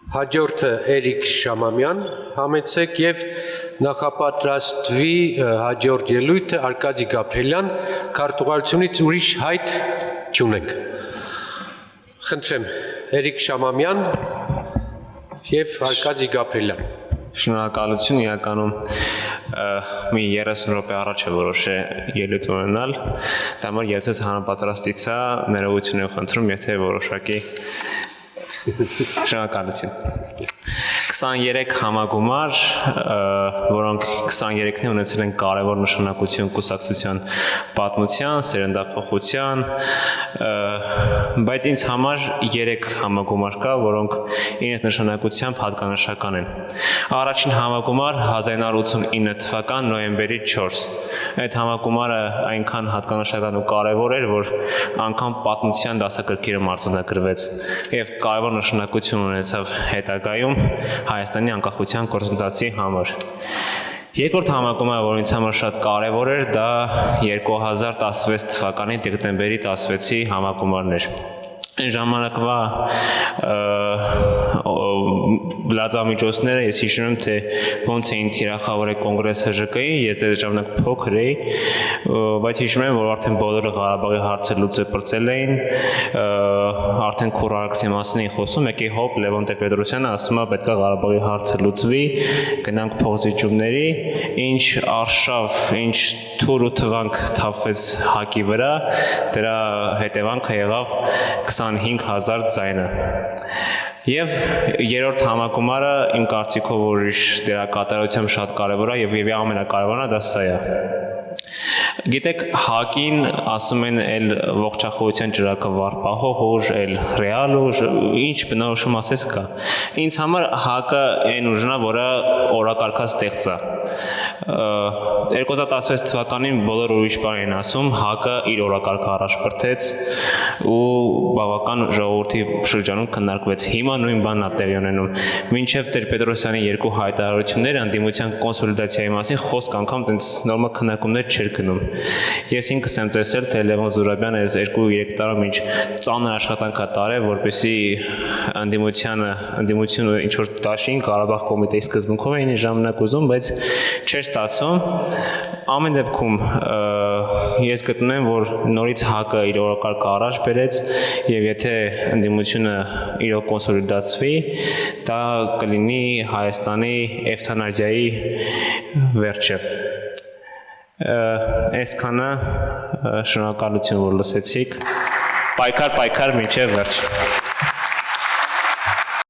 Հաջորդը Էրիկ Շամամյան, համեցեք և նախապատրաստվի հաջորդ ելույթը Արկադի Գաբրելյան, քարտուղարությունից ուրիշ հայտ չունենք։ Խնդրեմ, Էրիկ Շամամյան և Արկադի Գաբրելյան։ Շնորհակալություն, իրականում մի 30 րոպե առաջ է որոշ է ելույթ ունենալ, դա համար երբեք հանրապատրաստից է ներողություն եմ խնդրում, եթե որոշակի շնորհակալություն։ 23 համագումար, որոնք 23-ն ունեցել են կարևոր նշանակություն կուսակցության պատմության, սերնդափոխության, բայց ինձ համար 3 համագումար կա, որոնք իրենց նշանակությամբ հատկանշական են։ Առաջին համագումար 1989 թվական նոյեմբերի 4։ Այդ համագումարը այնքան հատկանշական ու կարևոր էր, որ անգամ պատմության դասագրքերը արձանագրվեց եւ կարևոր նշանակություն ունեցավ հետագայում Հայաստանի անկախության գործընթացի համար։ Երկրորդ համագումարը, որ ինձ համար շատ կարևոր էր, դա 2016 թվականի դեկտեմբերի 16-ի համագումարն էր։ Այն ժամանակվա լրատվամիջոցները ես հիշում եմ, թե ոնց էին թիրախավորել կոնգրես ՀԺԿ-ին, ես դե ժամանակ փոքր էի, բայց հիշում եմ, որ արդեն բոլորը Ղարաբաղի հարցը լուծել էին, արդեն քուրարքսի մասին էին խոսում, եկի հոպ Լևոն Տեր-Պետրոսյանը ասում է պետք է Ղարաբաղի հարցը լուծվի, գնանք փոխզիջումների, ինչ արշավ, ինչ թուր ու թվանք թափվեց ՀԱԿ-ի վրա, դրա հետևանքը եղավ 25,000 ձայնը։ Եվ երրորդ համագումարը իմ կարծիքով որ դերակատարությամբ շատ կարևոր է եւ ամենակարևորն է դա սա է։ Գիտեք, ՀԱԿ-ին ասում են էլ ողջախոհության ջրակը վարպահող ուժ, էլ ռեալ ուժ, ինչ բնորոշում ասես կա։ Ինձ համար ՀԱԿ-ը այն ուժն է, որը օրակարգը ստեղծա։ 2016 թվականին բոլոր ուրիշ բան են ասում, ՀԱԿ-ը իր օրակարգը առաջ բրդեց ու բավական ժողովրդի շրջանում քննարկվեց։ Հիմա նույն բանն է տեղի ունենում։ Մինչև Տեր-Պետրոսյանի երկու հայտարարությունները անդիմության կոնսոլիդացիայի մասին խոսք անգամ տենց նորմալ քննարկումներ չէր գնում։ Ես ինքս եմ տեսել, թե Լևոն Զուրաբյանը այս 2-3 տարում ինչ ծանր աշխատանք է տարել, որպեսզի անդիմությունը ինչ որ տաշին Ղարաբաղ կոմիտեի սկզբունքով էին ժամանակ ուզում, բայց չէր ստացվում։ Ամեն դեպքում ես գտնում եմ, որ նորից ՀԱԿ-ը իր օրակարգը առաջ բերեց եւ եթե անդիմությունը իրոք կոնսոլիդացվի, դա կլինի Հայաստանի էվթանազիայի վերջը։ Այսքանը շնորհակալություն, որ լսեցիք։ Պայքար մինչև վերջ։